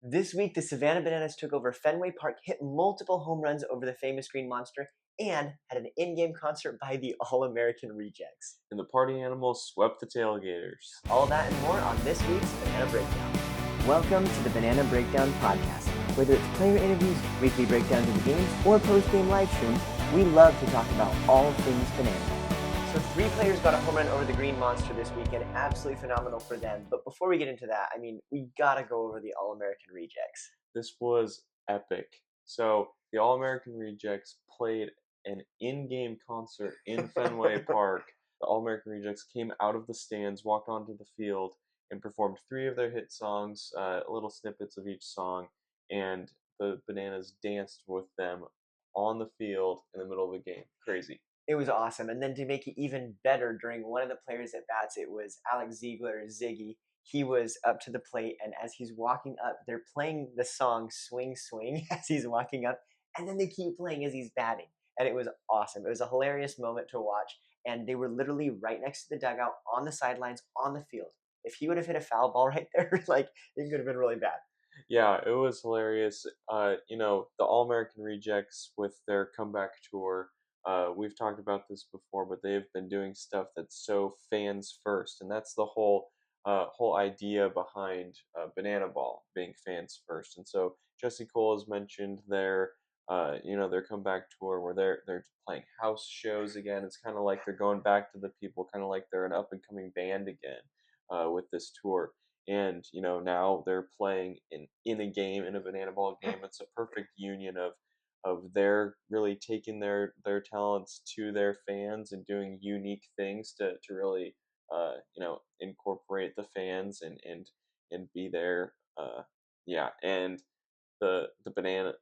This week, the Savannah Bananas took over Fenway Park, hit multiple home runs over the famous Green Monster, and had an in-game concert by the All-American Rejects. And the party animals swept the tailgaters. All that and more on this week's Banana Breakdown. Welcome to the Banana Breakdown podcast. Whether it's player interviews, weekly breakdowns of the games, or post-game live streams, we love to talk about all things banana. So 3 players got a home run over the Green Monster this weekend. Absolutely phenomenal for them. But before we get into that, we gotta go over the All-American Rejects. This was epic. So the All-American Rejects played an in-game concert in Fenway Park. The All-American Rejects came out of the stands, walked onto the field, and performed 3 of their hit songs, little snippets of each song, and the Bananas danced with them on the field in the middle of the game. Crazy. It was awesome. And then to make it even better, during one of the players at bats, it was Alex Ziegler, Ziggy. He was up to the plate, and as he's walking up, they're playing the song Swing Swing as he's walking up, and then they keep playing as he's batting. And it was awesome. It was a hilarious moment to watch, and they were literally right next to the dugout, on the sidelines, on the field. If he would have hit a foul ball right there, it could have been really bad. Yeah, it was hilarious. The All-American Rejects with their comeback tour, we've talked about this before, but they've been doing stuff that's so fans first, and that's the whole idea behind Banana Ball being fans first. And so Jesse Cole has mentioned their comeback tour where they're playing house shows again. It's kind of like they're going back to the people, kind of like they're an up and coming band again with this tour. And now they're playing in a game, in a Banana Ball game. It's a perfect union of their really taking their talents to their fans and doing unique things to really incorporate the fans and be there. And the banana,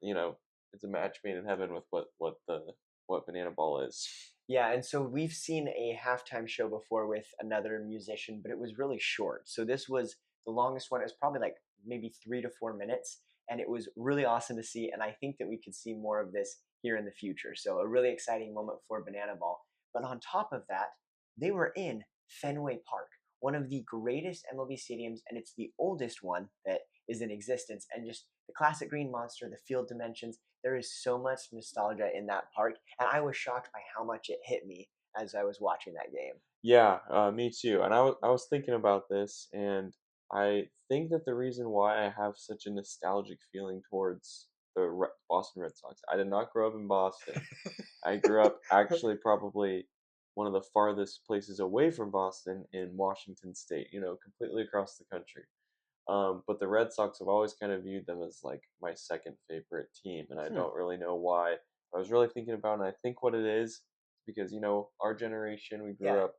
it's a match made in heaven with what Banana Ball is. Yeah, and so we've seen a halftime show before with another musician, but it was really short. So this was the longest one. It was probably like maybe 3 to 4 minutes, and it was really awesome to see. And I think that we could see more of this here in the future. So a really exciting moment for Banana Ball. But on top of that, they were in Fenway Park, one of the greatest MLB stadiums, and it's the oldest one that is in existence. And just the classic Green Monster, the field dimensions, there is so much nostalgia in that park, and I was shocked by how much it hit me as I was watching that game. Yeah, me too. And I was thinking about this, and I think that the reason why I have such a nostalgic feeling towards the Boston Red Sox. I did not grow up in Boston. I grew up actually probably one of the farthest places away from Boston in Washington State, completely across the country. But the Red Sox have always kind of viewed them as like my second favorite team, and I don't really know why. I was really thinking about it, and I think what it is because our generation, we grew Yeah. up,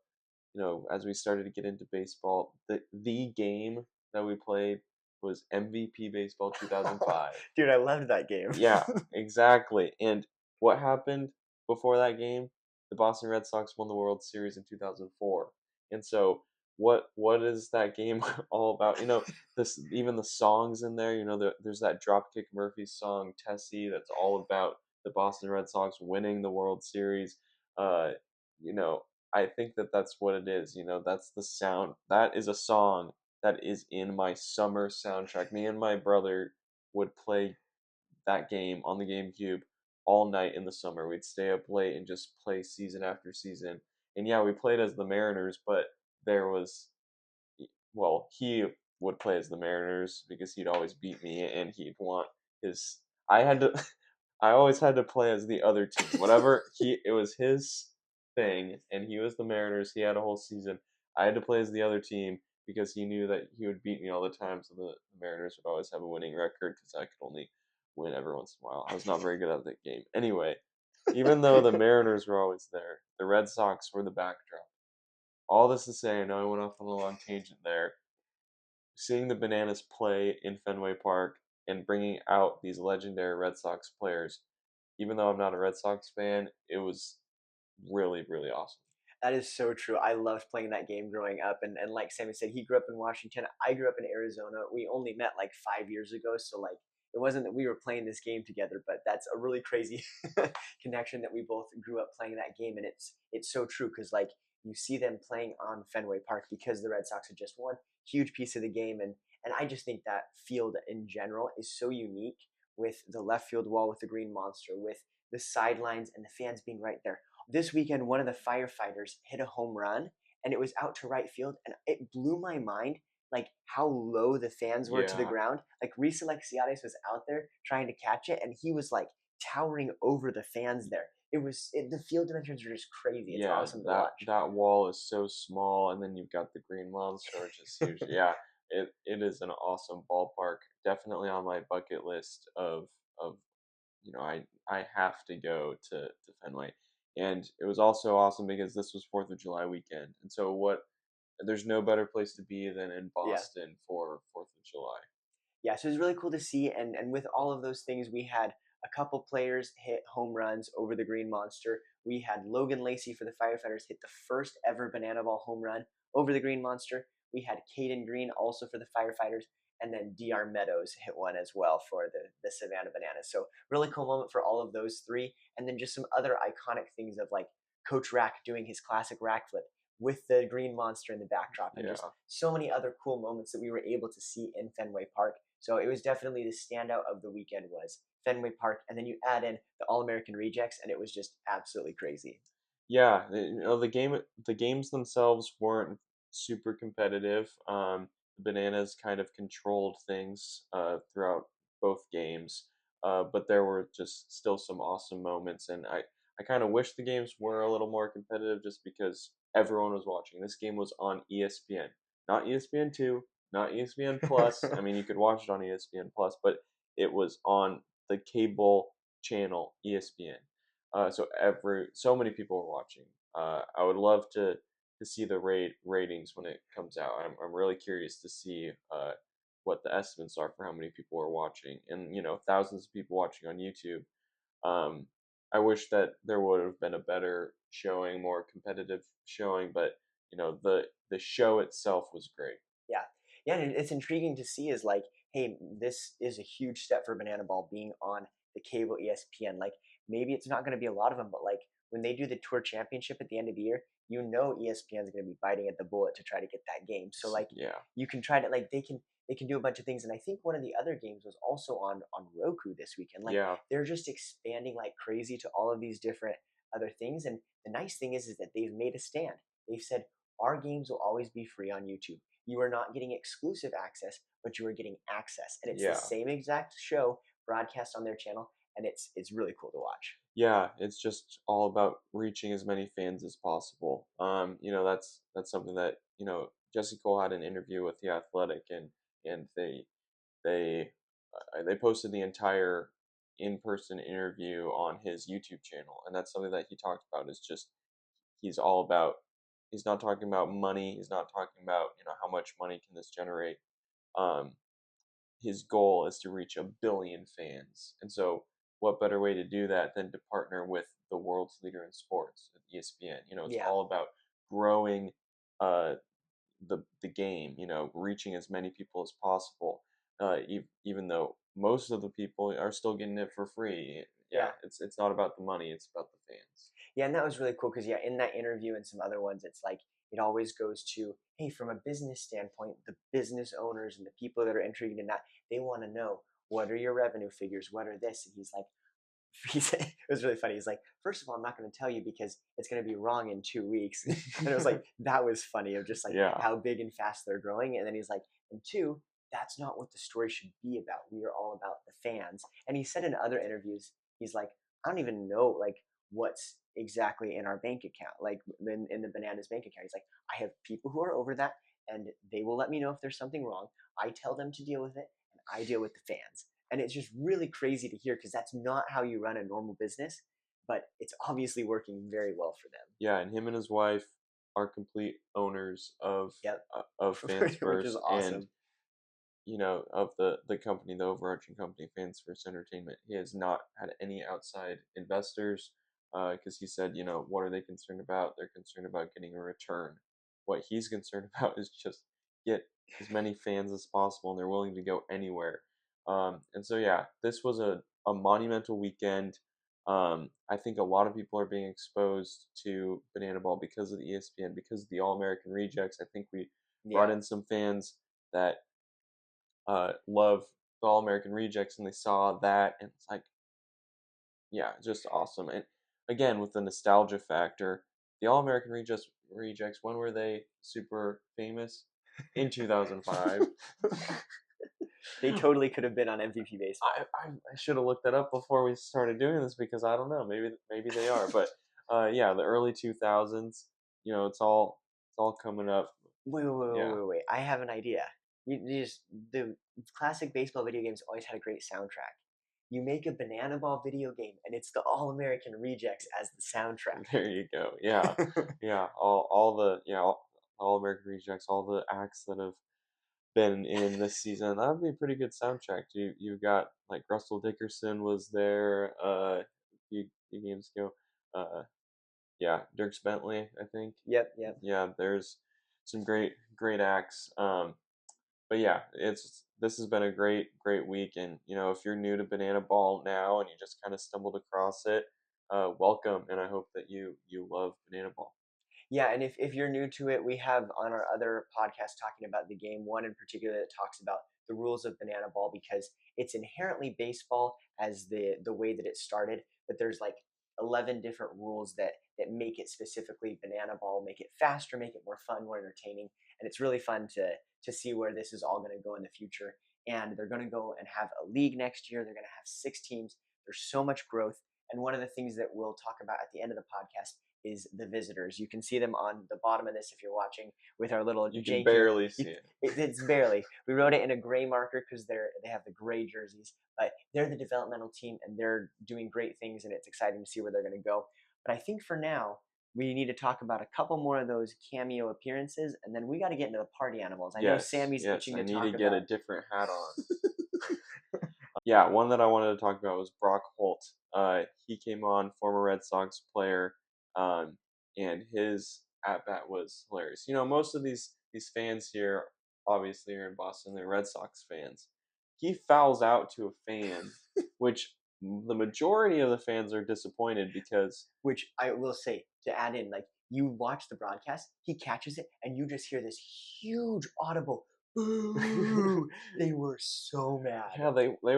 as we started to get into baseball, the game that we played was MVP Baseball 2005. Dude, I loved that game. Yeah, exactly. And what happened before that game? The Boston Red Sox won the World Series in 2004. And so what is that game all about? This, even the songs in there, there's that Dropkick Murphys song Tessie that's all about the Boston Red Sox winning the World Series. Uh, you know, I think that that's what it is. That's the sound. That is a song that is in my summer soundtrack. Me and my brother would play that game on the GameCube all night in the summer. We'd stay up late and just play season after season. And yeah, we played as the Mariners, but there was, well, he would play as the Mariners because he'd always beat me and he'd want his, I had to, I always had to play as the other team. Whatever, it was his thing and he was the Mariners. He had a whole season. I had to play as the other team because he knew that he would beat me all the time. So the Mariners would always have a winning record because I could only win every once in a while. I was not very good at that game. Anyway, even though the Mariners were always there, the Red Sox were the backdrop. All this to say, I know I went off on a long tangent there. Seeing the Bananas play in Fenway Park and bringing out these legendary Red Sox players, even though I'm not a Red Sox fan, it was really, really awesome. That is so true. I loved playing that game growing up. And like Sammy said, he grew up in Washington. I grew up in Arizona. We only met like 5 years ago. So like it wasn't that we were playing this game together, but that's a really crazy connection that we both grew up playing that game. And it's so true because like you see them playing on Fenway Park because the Red Sox had just won. Huge piece of the game. And I just think that field in general is so unique, with the left field wall with the green monster, with the sidelines and the fans being right there. This weekend, one of the firefighters hit a home run and it was out to right field, and it blew my mind like how low the fans were to the Yeah, ground. Like Reese Alexiades was out there trying to catch it, and he was like towering over the fans there. The field dimensions are just crazy. It's yeah, awesome to that watch. that wall is so small, and then you've got the green monster, which is huge. Yeah, it is an awesome ballpark. Definitely on my bucket list of I have to go to Fenway, and it was also awesome because this was Fourth of July weekend, and so what? There's no better place to be than in Yeah. Boston for Fourth of July. Yeah, so it was really cool to see. And with all of those things, we had a couple players hit home runs over the Green Monster. We had Logan Lacey for the Firefighters hit the first ever banana ball home run over the Green Monster. We had Caden Green also for the Firefighters, and then DR Meadows hit one as well for the Savannah Bananas. So really cool moment for all of those three, and then just some other iconic things of like Coach Rack doing his classic rack flip with the Green Monster in the backdrop, and just Yeah. so many other cool moments that we were able to see in Fenway Park. So it was definitely the standout of the weekend was Fenway Park, and then you add in the All American rejects, and it was just absolutely crazy. Yeah, the games themselves weren't super competitive. The Bananas kind of controlled things throughout both games, but there were just still some awesome moments, and I kind of wish the games were a little more competitive, just because everyone was watching. This game was on ESPN, not ESPN2, not ESPN Plus. I mean, you could watch it on ESPN Plus, but it was on the cable channel ESPN. So many people were watching. I would love to see the ratings when it comes out. I'm really curious to see what the estimates are for how many people are watching, and thousands of people watching on YouTube. Um, I wish that there would have been a better showing, more competitive showing, but the show itself was great. Yeah. Yeah, and it's intriguing to see is like, hey, this is a huge step for Banana Ball being on the cable ESPN. Like maybe it's not going to be a lot of them, but like when they do the tour championship at the end of the year, ESPN is going to be biting at the bullet to try to get that game. So like Yeah, you can try to like they can do a bunch of things, and I think one of the other games was also on Roku this weekend. Like yeah, they're just expanding like crazy to all of these different other things, and the nice thing is that they've made a stand. They've said our games will always be free on YouTube. You are not getting exclusive access, but you are getting access, and it's the yeah. same exact show broadcast on their channel, and it's really cool to watch. Yeah, it's just all about reaching as many fans as possible. That's something that Jesse Cole had an interview with the Athletic, and they posted the entire in-person interview on his YouTube channel, and that's something that he talked about. Is just he's all about. He's not talking about money. He's not talking about how much money can this generate. Um, his goal is to reach 1 billion fans. And so, what better way to do that than to partner with the world's leader in sports, ESPN? It's Yeah, all about growing uh, the game. Reaching as many people as possible. Even though most of the people are still getting it for free. Yeah, yeah. it's not about the money; it's about the fans. Yeah, and that was really cool because yeah, in that interview and some other ones, it's like it always goes to, hey, from a business standpoint, the business owners and the people that are intrigued in that, they want to know what are your revenue figures, what are this, and he's like, it was really funny. He's like, first of all, I'm not going to tell you because it's going to be wrong in 2 weeks, and it was like that was funny of just like Yeah, how big and fast they're growing, and then he's like, and two, that's not what the story should be about. We are all about the fans, and he said in other interviews, he's like, I don't even know like what's exactly in our bank account, like in the Bananas bank account. He's like, I have people who are over that, and they will let me know if there's something wrong. I tell them to deal with it, and I deal with the fans. And it's just really crazy to hear because that's not how you run a normal business, but it's obviously working very well for them. yeah, and him and his wife are complete owners Yep. of Fans Which is First, and awesome. of the company, the overarching company, Fans First Entertainment. He has not had any outside investors, because he said, what are they concerned about? They're concerned about getting a return. What he's concerned about is just get as many fans as possible, and they're willing to go anywhere. And so, yeah, this was a monumental weekend. I think a lot of people are being exposed to Banana Ball because of the ESPN, because of the All American Rejects. I think we brought Yeah. in some fans that love the All American Rejects, and they saw that, and it's like, yeah, just awesome. And again, with the nostalgia factor, the All American Rejects, when were they super famous? In 2005. They totally could have been on MVP baseball. I should have looked that up before we started doing this because I don't know. Maybe they are, but yeah, the early 2000s. It's all coming up. Wait, wait, wait, wait, Yeah, wait, wait. I have an idea. You just the classic baseball video games always had a great soundtrack. You make a banana ball video game, and it's the All American Rejects as the soundtrack. there you go. Yeah, yeah. All American Rejects, all the acts that have been in this season. That would be a pretty good soundtrack. You got like Russell Dickerson was there few games ago. Uh, yeah, Dirks Bentley, I think. Yep, yep. Yeah, there's some great acts. But yeah, this has been a great week, and if you're new to Banana Ball now and you just kind of stumbled across it, welcome, and I hope that you love Banana Ball. Yeah, and if you're new to it, we have on our other podcast talking about the game, one in particular that talks about the rules of banana ball because it's inherently baseball as the way that it started, but there's like 11 different rules that make it specifically banana ball, make it faster, make it more fun, more entertaining, and it's really fun to see where this is all going to go in the future. And they're going to go and have a league next year. They're going to have 6 teams. There's so much growth. And one of the things that we'll talk about at the end of the podcast is the visitors. You can see them on the bottom of this if you're watching with our little You can J here. barely see it. It's barely. We wrote it in a gray marker because they have the gray jerseys, but they're the developmental team and they're doing great things, and it's exciting to see where they're going to go. But I think for now we need to talk about a couple more of those cameo appearances, and then we got to get into the party animals. I know Sammy's Yes, itching I to need talk to get a about. different hat on. Yeah, one that I wanted to talk about was Brock Holt. He came on, former Red Sox player, um, and his at bat was hilarious. Most of these fans here, obviously, are in Boston. They're Red Sox fans. He fouls out to a fan, which the majority of the fans are disappointed because Which I will say to add in, like you watch the broadcast, he catches it, and you just hear this huge audible boo. They were so mad. yeah, they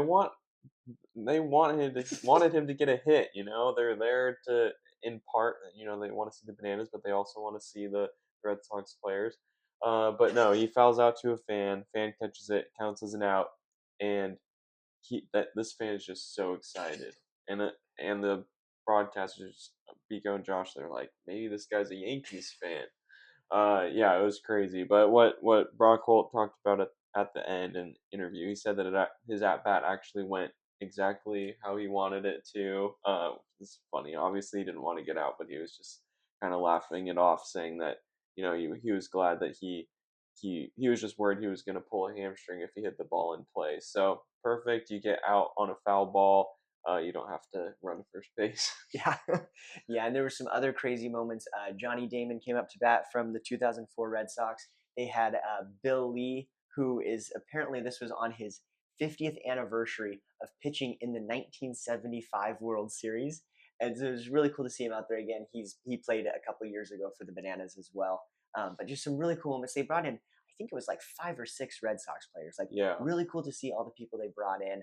wanted him to get a hit. They're there to in part. They want to see the Bananas, but they also want to see the Red Sox players. But no, he fouls out to a fan. Fan catches it, counts as an out, and this fan is just so excited. And the broadcasters, Pico and Josh, they're like, maybe this guy's a Yankees fan. Yeah, it was crazy. But what Brock Holt talked about at the end in interview, he said that his at bat actually went exactly how he wanted it to. It's funny. Obviously, he didn't want to get out, but he was just kind of laughing it off, saying that he was glad that he was just worried he was going to pull a hamstring if he hit the ball in play. So perfect. You get out on a foul ball. You don't have to run first base. Yeah, yeah, and there were some other crazy moments. Johnny Damon came up to bat from the 2004 Red Sox. They had Bill Lee, who is apparently this was on his 50th anniversary of pitching in the 1975 World Series, and so it was really cool to see him out there again. He played a couple of years ago for the Bananas as well. But just some really cool moments. They brought in, I think it was like 5 or 6 Red Sox players. Like Yeah. really cool to see all the people they brought in.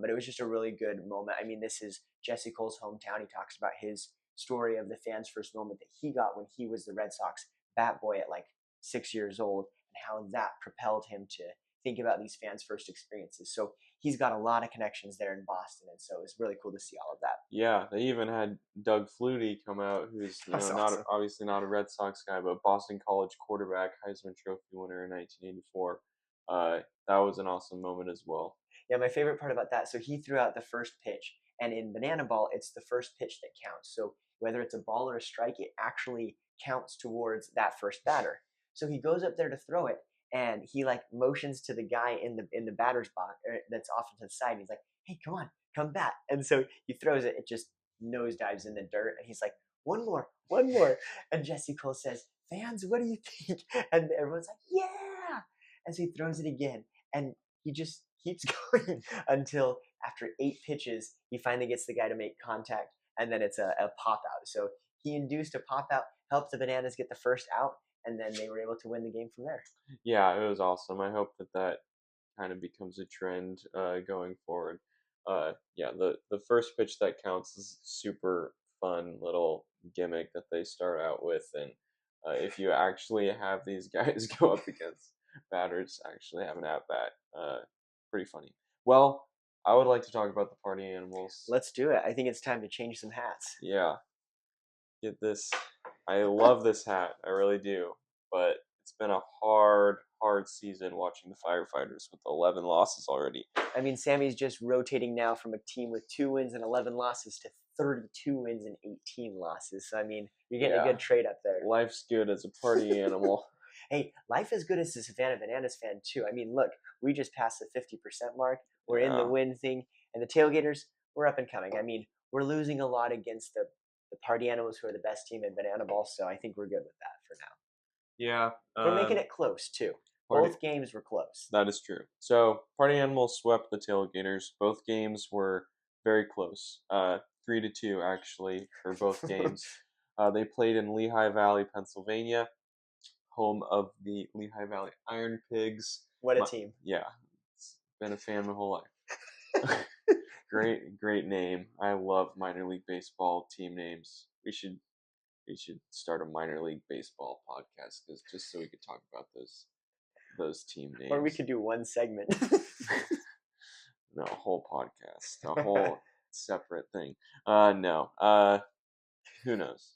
But it was just a really good moment. I mean, this is Jesse Cole's hometown. He talks about his story of the fans' first moment that he got when he was the Red Sox bat boy at like 6 years old, and how that propelled him to think about these fans' first experiences. So he's got a lot of connections there in Boston, and so it's really cool to see all of that. Yeah, they even had Doug Flutie come out, who's That's not awesome. obviously not a Red Sox guy, but Boston College quarterback, Heisman Trophy winner in 1984. That was an awesome moment as well. Yeah, my favorite part about that. So he threw out the first pitch, and in banana ball, it's the first pitch that counts. So whether it's a ball or a strike, it actually counts towards that first batter. So he goes up there to throw it, and he like motions to the guy in the batter's box that's off to the side. He's like, "Hey, come on, come bat!" And so he throws it. It just nosedives in the dirt, and he's like, "One more, one more." And Jesse Cole says, "Fans, what do you think?" And everyone's like, "Yeah!" And so he throws it again, and he just keeps going until after 8 pitches, he finally gets the guy to make contact, and then it's a pop out. So he induced a pop out, helped the Bananas get the first out, and then they were able to win the game from there. Yeah, it was awesome. I hope that kind of becomes a trend going forward. Yeah, the first pitch that counts is super fun little gimmick that they start out with, and if you actually have these guys go up against batters, actually have an at bat, pretty funny. Well, I would like to talk about the party animals. Let's do it. I think it's time to change some hats. Yeah, get this. I love this hat. I really do. But it's been a hard season watching the Firefighters with 11 losses already. I mean, Sammy's just rotating now from a team with 2 wins and 11 losses to 32 wins and 18 losses. So, I mean, you're getting a Yeah, good trade up there. life's good as a party animal. Hey, life is good as a Savannah Bananas fan, too. I mean, look, we just passed the 50% mark. We're in the Yeah, win thing. And the Tailgaters, we're up and coming. I mean, we're losing a lot against the Party Animals, who are the best team in Banana Ball. So I think we're good with that for now. yeah. We're making it close, too. Party. Both games were close. That is true. So party animals swept the Tailgaters. Both games were very close. 3-2 actually for both games. They played in Lehigh Valley, Pennsylvania, home of the Lehigh Valley Iron Pigs. What a team. Yeah, it's been a fan my whole life. Great name. I love minor league baseball team names. We should start a minor league baseball podcast just so we could talk about those team names. Or we could do one segment. No, a whole podcast, a whole separate thing. No. Who knows?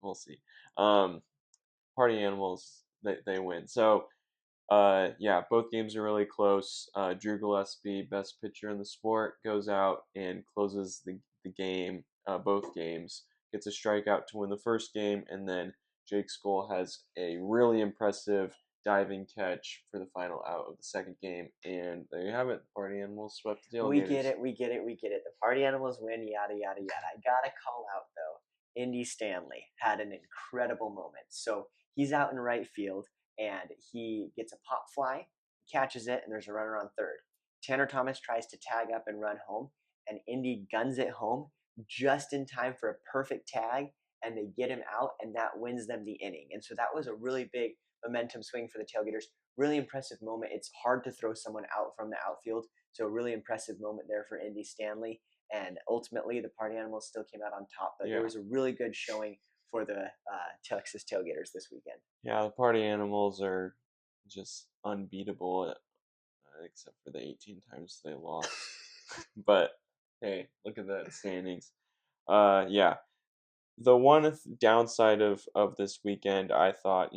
We'll see. Party animals, they win. So, yeah, both games are really close. Drew Gillespie, best pitcher in the sport, goes out and closes the game, both games, gets a strikeout to win the first game, and then Jake Skoll has a really impressive diving catch for the final out of the second game, and there you have it. The party animals swept the Tailgaters. We get it. The Party Animals win, yada, yada, yada. I gotta call out, though, Indy Stanley had an incredible moment. So he's out in right field, and he gets a pop fly, catches it, and there's a runner on third. Tanner Thomas tries to tag up and run home, and Indy guns it home just in time for a perfect tag, and they get him out, and that wins them the inning. And so that was a really big momentum swing for the Tailgaters. Really impressive moment. It's hard to throw someone out from the outfield, so a really impressive moment there for Indy Stanley. And ultimately, the Party Animals still came out on top, but Yeah. it was a really good showing for the Texas Tailgaters this weekend. Yeah, the party animals are just unbeatable, except for the 18 times they lost. But hey, look at that standings. Yeah, the one downside of this weekend, I thought,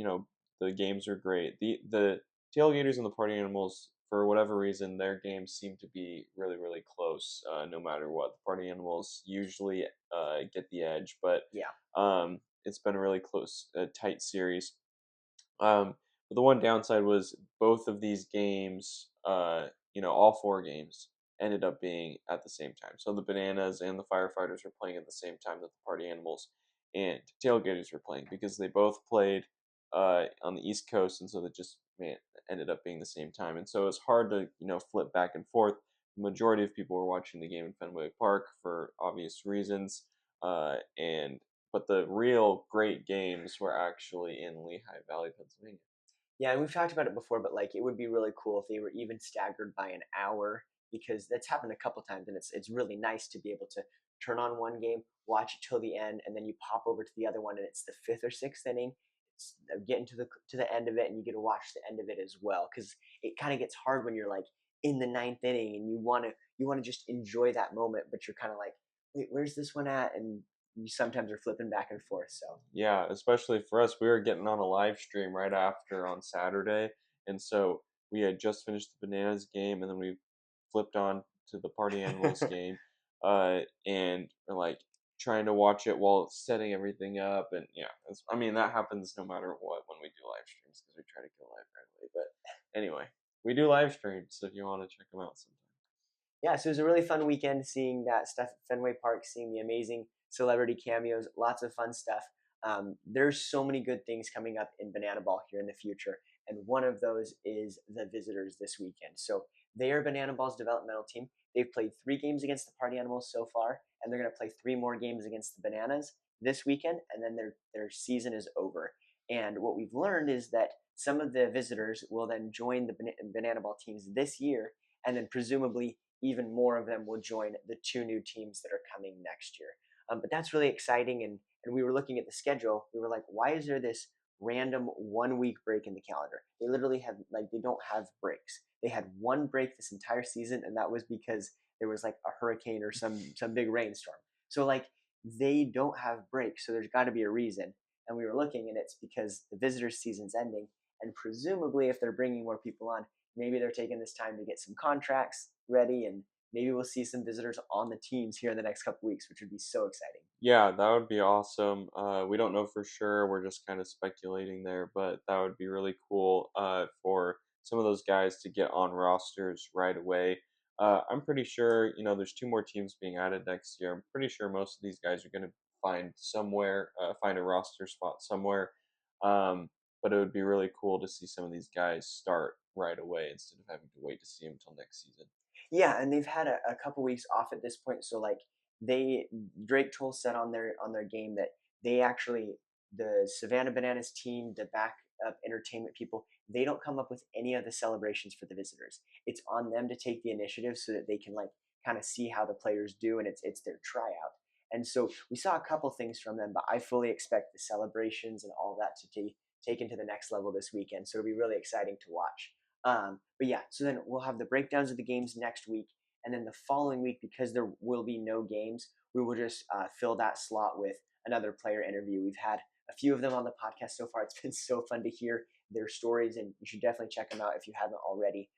the games are great. The Tailgaters and the Party Animals, for whatever reason, their games seem to be really close, no matter what. The Party Animals usually get the edge, but Yeah. it's been a really close, tight series. But the one downside was both of these games, all four games ended up being at the same time. So the Bananas and the Firefighters were playing at the same time that the Party Animals and Tailgaters were playing, because they both played on the East Coast, and so they just ended up being the same time. And so it's hard to flip back and forth. The majority of people were watching the game in Fenway Park for obvious reasons, but the real great games were actually in Lehigh Valley, Pennsylvania. Yeah, and we've talked about it before, but like it would be really cool if they were even staggered by an hour, because that's happened a couple times, and it's really nice to be able to turn on one game, watch it till the end, and then you pop over to the other one, and it's the fifth or sixth inning. It's getting to the end of it, and you get to watch the end of it as well, because it kind of gets hard when you're like in the ninth inning and you want to just enjoy that moment, but you're kind of like, wait, where's this one at? And you sometimes are flipping back and forth. So Yeah, especially for us, we were getting on a live stream right after on Saturday, and so we had just finished the Bananas game, and then we flipped on to the Party Animals game, and we're like trying to watch it while setting everything up, and yeah, I mean that happens no matter what when we do live streams, because we try to go live right away. But anyway, we do live streams, so if you want to check them out sometime. yeah, so it was a really fun weekend seeing that stuff at Fenway Park, seeing the amazing celebrity cameos, lots of fun stuff. There's so many good things coming up in Banana Ball here in the future, and one of those is the visitors this weekend. So they are Banana Ball's developmental team. They've played 3 games against the Party Animals so far, and they're going to play 3 more games against the Bananas this weekend, and then their season is over. And what we've learned is that some of the visitors will then join the banana ball teams this year, and then presumably even more of them will join the two new teams that are coming next year. But that's really exciting, and we were looking at the schedule. We were like, why is there this random 1 week break in the calendar? They literally have like they don't have breaks. They had one break this entire season, and that was because there was like a hurricane or some big rainstorm. So like they don't have breaks, so there's got to be a reason. And we were looking, and it's because the visitors' season's ending, and presumably, if they're bringing more people on, maybe they're taking this time to get some contracts ready, and maybe we'll see some visitors on the teams here in the next couple weeks, which would be so exciting. Yeah, that would be awesome. We don't know for sure. We're just kind of speculating there, but that would be really cool for some of those guys to get on rosters right away. I'm pretty sure, there's two more teams being added next year. I'm pretty sure most of these guys are going to find a roster spot somewhere. But it would be really cool to see some of these guys start right away instead of having to wait to see them until next season. Yeah, and they've had a couple weeks off at this point, so like they Drake Toll said on their game that they actually the Savannah Bananas team, the backup entertainment people, they don't come up with any of the celebrations for the visitors. It's on them to take the initiative so that they can like kind of see how the players do, and it's their tryout. And so we saw a couple things from them, but I fully expect the celebrations and all that to take taken to the next level this weekend. So it'll be really exciting to watch. But yeah, so then we'll have the breakdowns of the games next week, and then the following week, because there will be no games, we will just fill that slot with another player interview. We've had a few of them on the podcast so far. It's been so fun to hear their stories, and you should definitely check them out if you haven't already.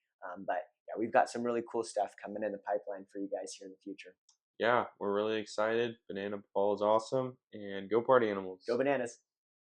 But yeah, we've got some really cool stuff coming in the pipeline for you guys here in the future. Yeah, we're really excited. Banana Ball is awesome, and go party Go animals. Bananas!